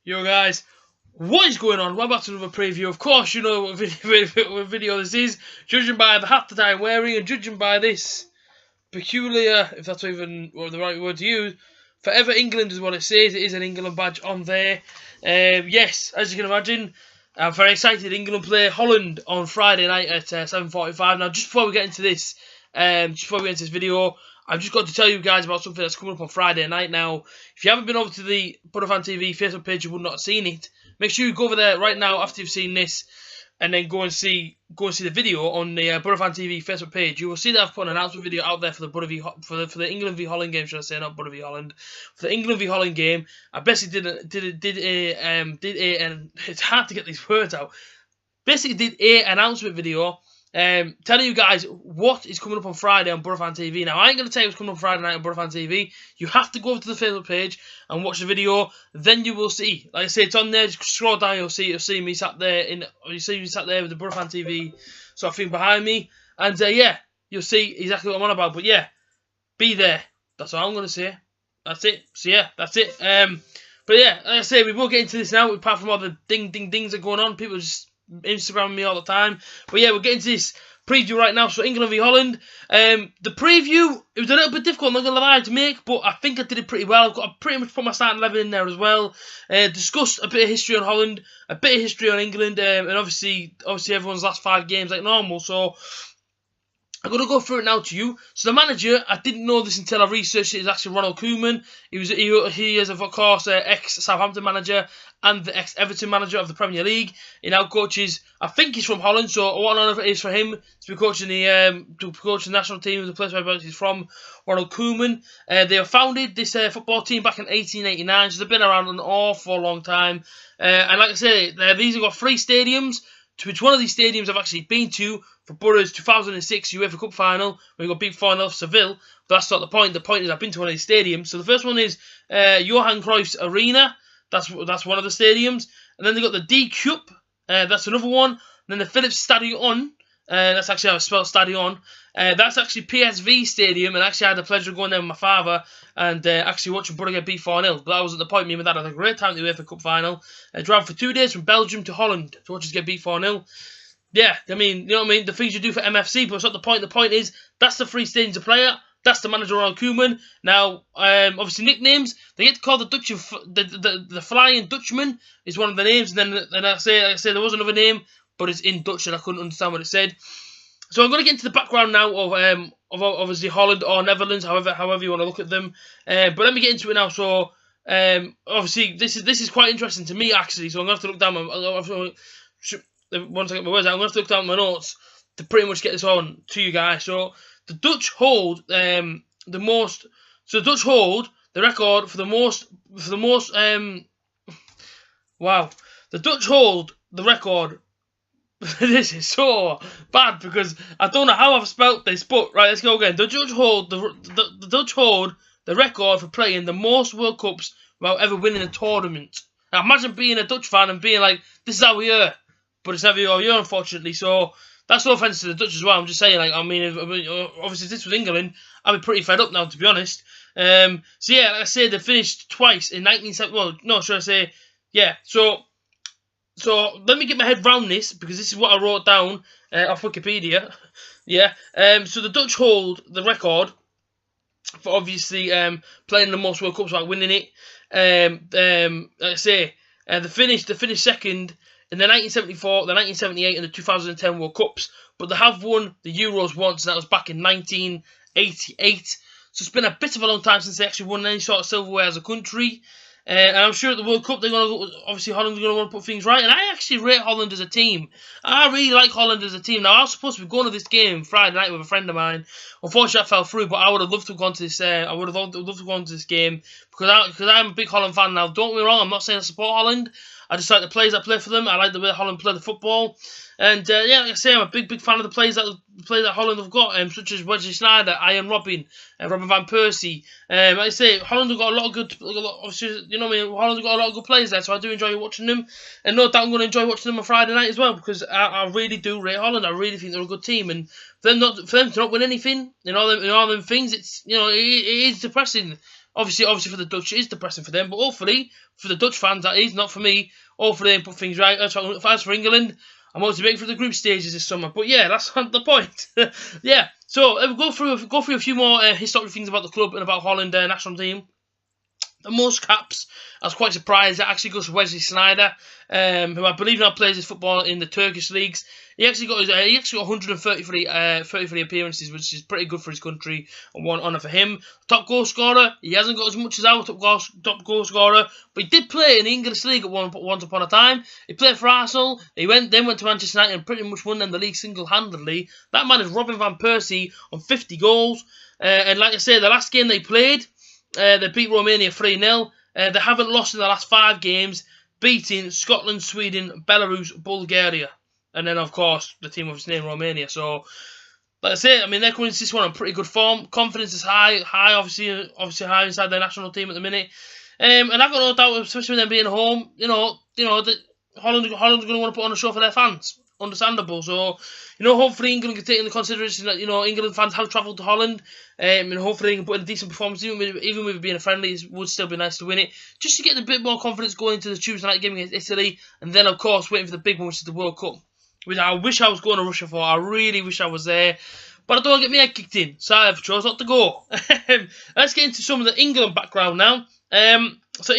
Yo guys, what is going on? Welcome back to another preview. Of course, you know what video this is. Judging by the hat that I'm wearing and judging by this peculiar, if that's even the right word to use, Forever England is what it says. It is an England badge on there. Yes, as you can imagine, I'm very excited. England play Holland on Friday night at 7:45. Now, just before we get into this, video, I've just got to tell you guys about something that's coming up on Friday night. Now, if you haven't been over to the Butterfan TV Facebook page, you would not have seen it. Make sure you go over there right now after you've seen this, and then go and see the video on the Butterfan TV Facebook page. You will see that I've put an announcement video out there for the England v Holland game. Should I say, not Butter v Holland, for the England v Holland game. I basically and it's hard to get these words out. Basically, did a announcement video. Telling you guys what is coming up on Friday on Butterfan TV. Now, I ain't going to tell you what's coming up Friday night on Butterfan TV. You have to go over to the Facebook page and watch the video. Then you will see. Like I say, it's on there. Just scroll down, you'll see me sat there with the Butterfan TV sort of thing behind me. And yeah, you'll see exactly what I'm on about. But yeah, be there. That's all I'm going to say. That's it. So yeah, that's it. But yeah, like I say, we will get into this now. Apart from all the dings that are going on, people just Instagram me all the time. But yeah, we're getting to this preview right now. So England v Holland. The preview, it was a little bit difficult, I'm not going to lie, to make, but I think I did it pretty well. I pretty much put my starting 11 in there as well. Discussed a bit of history on Holland, a bit of history on England, and obviously everyone's last 5 games like normal. So I'm going to go through it now to you. So the manager, I didn't know this until I researched it, is actually Ronald Koeman. He is, of course, ex-Southampton manager and the ex-Everton manager of the Premier League. He now coaches, I think he's from Holland, so what an honour it is for him to be coaching the national team of the place where he's from, Ronald Koeman. They have founded this football team back in 1889, so they've been around an awful long time. And like I say, these have got 3 stadiums, to which one of these stadiums I've actually been to for Borough's 2006 UEFA Cup final, when we got beat 4-0 Seville. But that's not the point. The point is I've been to one of these stadiums. So the first one is Johan Cruyff's Arena. That's one of the stadiums. And then they got the D-Cup. That's another one. And then the Philips Stadion. That's actually how it's spelled, Stadion. That's actually PSV Stadium, and actually I had the pleasure of going there with my father and actually watching Borough get beat 4-0. But that wasn't the point. Me and my dad had a great time at the UEFA Cup final. Drove for 2 days from Belgium to Holland to watch us get beat 4-0. Yeah, I mean, you know what I mean? The things you do for MFC, but it's not the point. The point is, that's the 3 stadiums to play at. That's the manager, Ronald Koeman. Now, obviously nicknames, they get called the Flying Dutchman is one of the names. And then I say there was another name, but it's in Dutch and I couldn't understand what it said. So I'm going to get into the background now of obviously Holland or Netherlands, however you want to look at them. But let me get into it now. So obviously this is quite interesting to me actually. So I'm going to have to look down once I get my words out, I'm going to have to look down my notes to pretty much get this on to you guys. So the Dutch hold the record for the most. Wow, the Dutch hold the record. This is so bad because I don't know how I've spelt this, but right, let's go again. The Dutch hold the Dutch hold the record for playing the most World Cups without ever winning a tournament. Now imagine being a Dutch fan and being like, this is how we are, but it's never our year, unfortunately. So that's no offence to the Dutch as well. I'm just saying, like, I mean, obviously if this was England, I'd be pretty fed up now, to be honest. So yeah, like I said, they finished twice in 1970. Well, no, should I say, yeah. So let me get my head round this, because this is what I wrote down off Wikipedia. Yeah. So the Dutch hold the record for obviously playing the most World Cups without winning it. Like I say, they finished second in the 1974, the 1978, and the 2010 World Cups. But they have won the Euros once, and that was back in 1988. So it's been a bit of a long time since they actually won any sort of silverware as a country. And I'm sure at the World Cup, obviously Holland's going to want to put things right. And I actually rate Holland as a team. I really like Holland as a team. Now, I was supposed to be going to this game Friday night with a friend of mine. Unfortunately, I fell through, but I would have loved to have gone to this. I would have loved to go into this game because I'm a big Holland fan. Now, don't get me wrong, I'm not saying I support Holland. I just like the players that play for them. I like the way Holland play the football. And yeah, like I say, I'm a big fan of the players that Holland have got, such as Wesley Sneijder, Ian Robben, Robin van Persie. Like I say, Holland have got a lot of good, obviously, you know what I mean. Holland have got a lot of good players there, so I do enjoy watching them. And no doubt I'm going to enjoy watching them on Friday night as well, because I really do rate Holland. I really think they're a good team, and for them to not win anything in all them things, it's, you know, it is depressing. Obviously for the Dutch, it is depressing for them. But hopefully, for the Dutch fans, that is, not for me, hopefully they put things right. As for England, I'm motivated for the group stages this summer. But yeah, that's not the point. Yeah, so we'll go through a few more historic things about the club and about Holland national team. The most caps, I was quite surprised, that actually goes to Wesley Sneijder, who I believe now plays his football in the Turkish leagues. He actually got 133 appearances, which is pretty good for his country, and one honour for him. Top goal scorer, he hasn't got as much as our top goal scorer, but he did play in the English league at once upon a time. He played for Arsenal. He then went to Manchester United and pretty much won them the league single-handedly. That man is Robin van Persie on 50 goals, and like I say, the last game they played, they beat Romania 3-0. They haven't lost in the last 5 games, beating Scotland, Sweden, Belarus, Bulgaria, and then of course the team of his name, Romania. So, like I say, I mean, they're coming into this one in pretty good form. Confidence is high, obviously high inside their national team at the minute. And I've got no doubt, especially with them being home, that Holland's going to want to put on a show for their fans. Understandable. So, hopefully England can take into consideration that, England fans have travelled to Holland, and hopefully they can put in a decent performance, even with it being a friendly. It would still be nice to win it, just to get a bit more confidence going into the Tuesday night game against Italy, and then of course waiting for the big one, which is the World Cup, which I wish I was going to Russia for. I really wish I was there, but I don't want to get my head kicked in, so I've chose not to go. Let's get into some of the England background now. So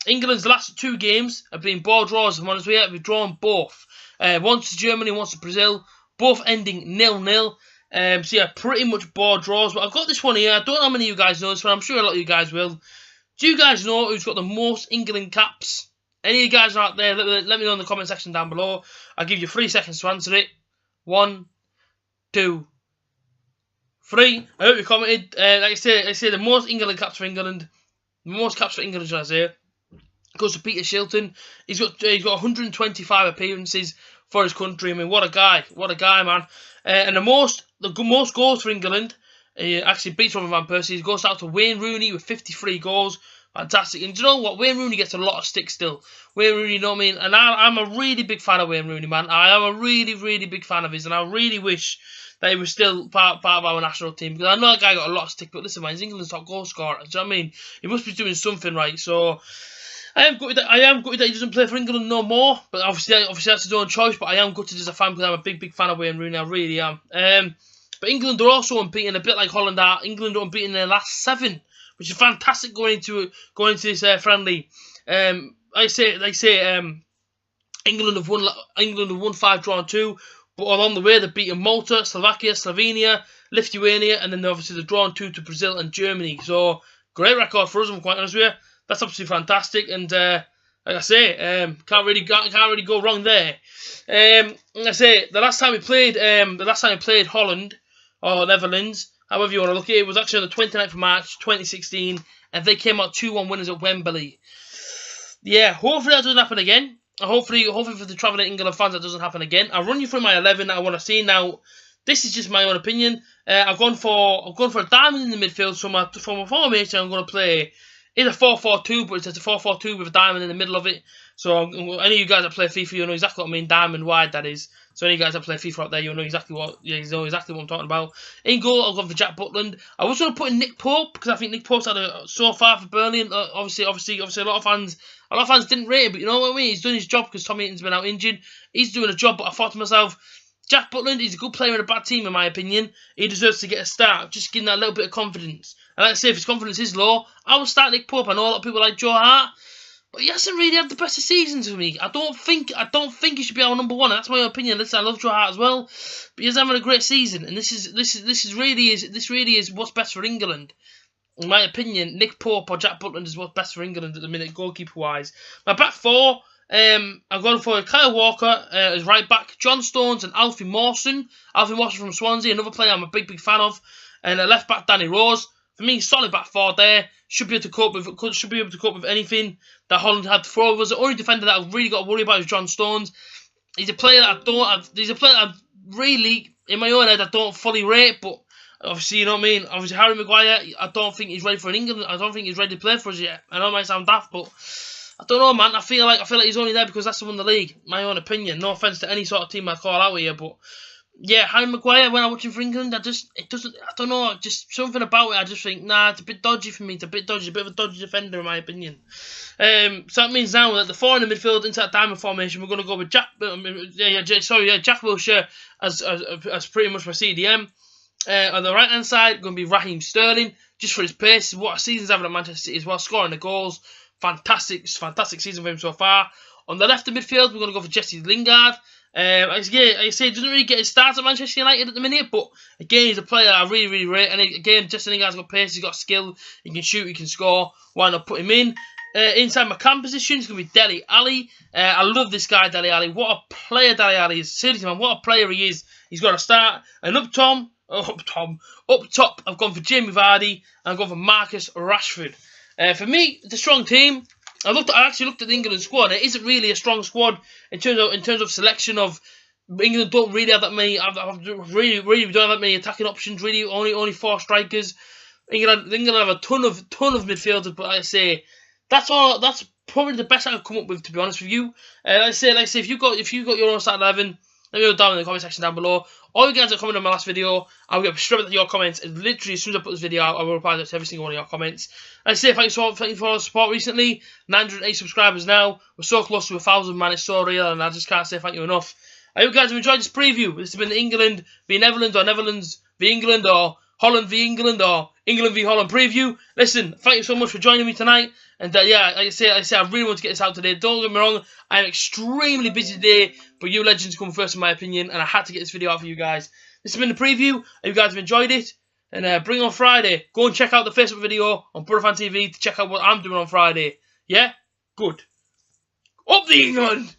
England's last 2 games have been ball draws, and we've drawn both. Once to Germany, once to Brazil, both ending 0-0. So yeah, pretty much ball draws. But I've got this one here. I don't know how many of you guys know this one. I'm sure a lot of you guys will. Do you guys know who's got the most England caps? Any of you guys out there, let me know in the comment section down below. I'll give you 3 seconds to answer it. 1, 2, 3. I hope you commented. Like I say, the most England caps for England. The most caps for England, should I say, goes to Peter Shilton. He's got 125 appearances for his country. I mean, what a guy, man. And the most goals for England, actually beats Robin van Persie. He goes out to Wayne Rooney with 53 goals. Fantastic. And do you know what? Wayne Rooney gets a lot of stick still. Wayne Rooney, you know what I mean? And I'm a really big fan of Wayne Rooney, man. I am a really, really big fan of his, and I really wish that he was still part of our national team, because I know that guy got a lot of stick, but listen, man, he's England's top goal scorer. Do you know what I mean? He must be doing something right. So I am gutted that he doesn't play for England no more. But obviously that's his own choice. But I am gutted as a fan, because I'm a big fan of Wayne Rooney. I really am. But England are also unbeaten, a bit like Holland are. England are unbeaten in their last 7, which is fantastic going into this friendly. England have won 5, drawn 2. But along the way, they've beaten Malta, Slovakia, Slovenia, Lithuania, and then obviously they've drawn 2 to Brazil and Germany. So, great record for us, I'm quite honest with you. That's absolutely fantastic, and like I say, can't really go wrong there. Like I say, the last time we played Holland or Netherlands, however you want to look at it, was actually on the 29th of March 2016, and they came out 2-1 winners at Wembley. Yeah, hopefully that doesn't happen again. Hopefully for the travelling England fans, that doesn't happen again. I'll run you through my 11 that I want to see. Now, this is just my own opinion. I've gone for a diamond in the midfield. So my formation, I'm going to play either 4-4-2, but it's a 4-4-2 with a diamond in the middle of it. So any of you guys that play FIFA, you know exactly what I mean. Diamond wide, that is. So any of you guys that play FIFA out there, you know exactly what I'm talking about. In goal, I've gone for Jack Butland. I was going to put in Nick Pope, because I think Nick Pope's had so far for Burnley. And obviously, a lot of fans didn't rate him, but you know what I mean. He's doing his job because Tommy Hinton's been out injured. He's doing a job, but I thought to myself, Jack Butland, he's a good player in a bad team, in my opinion. He deserves to get a start, just give him that little bit of confidence. And like I say, if his confidence is low, I would start Nick Pope. I know a lot of people like Joe Hart, but he hasn't really had the best of seasons for me. I don't think he should be our number 1. That's my opinion. Listen, I love Joe Hart as well, but he's having a great season, and this really is what's best for England. In my opinion, Nick Pope or Jack Butland is what's best for England at the minute, goalkeeper-wise. My back 4, I've gone for Kyle Walker as right back, John Stones and Alfie Mawson. Alfie Mawson from Swansea, another player I'm a big fan of. And left back, Danny Rose. For me, solid back 4 there. Should be able to cope with anything that Holland had to throw. Was the only defender that I've really got to worry about is John Stones. He's a player that I really, in my own head, I don't fully rate, but obviously, you know what I mean. Obviously, Harry Maguire, I don't think he's ready for England. I don't think he's ready to play for us yet. I know it might sound daft, but I don't know, man. I feel like he's only there because that's won the league. My own opinion. No offense to any sort of team I call out here, but yeah, Harry Maguire, when I watch him for England, I don't know, just something about it, I just think, nah, it's a bit dodgy for me, it's a bit dodgy, a bit of a dodgy defender in my opinion. So that means now that the four in the midfield into that diamond formation, we're going to go with Jack Wilshere as pretty much my CDM. On the right hand side, going to be Raheem Sterling, just for his pace, what a season's having at Manchester City as well, scoring the goals, fantastic season for him so far. On the left of midfield, we're going to go for Jesse Lingard. Like I say, he doesn't really get his starts at Manchester United at the minute, but again, he's a player I really, really rate. And again, Jesse Lingard's got pace, he's got skill, he can shoot, he can score. Why not put him in? Inside my cam position, it's going to be Dele Alli. I love this guy, Dele Alli. What a player Dele Alli is. Seriously, man, what a player he is. He's got to start. And up top, I've gone for Jamie Vardy, and I've gone for Marcus Rashford. For me, it's a strong team. I actually looked at the England squad. It isn't really a strong squad in terms of selection of. England don't really have that many. Really don't have that many attacking options. Really, only 4 strikers. England have a ton of midfielders, but like I say, that's probably the best I could come up with, to be honest with you. Like I say, if you got your own start 11, let me know down in the comment section down below. All you guys that commented on my last video, I'll get straight to your comments. And literally, as soon as I put this video out, I will reply to every single one of your comments. Like I say, thank you for all the support recently. 908 subscribers now. We're so close to 1,000, man. It's so real, and I just can't say thank you enough. I hope you guys have enjoyed this preview. This has been the England v Netherlands, or Netherlands v England, or Holland v England, or England v Holland preview. Listen, thank you so much for joining me tonight. And yeah, like I say, I really want to get this out today. Don't get me wrong, I'm extremely busy today, but you legends come first in my opinion, and I had to get this video out for you guys. This has been the preview. I hope you guys have enjoyed it. And bring on Friday. Go and check out the Facebook video on Brother Fan TV to check out what I'm doing on Friday. Yeah? Good. Up the England!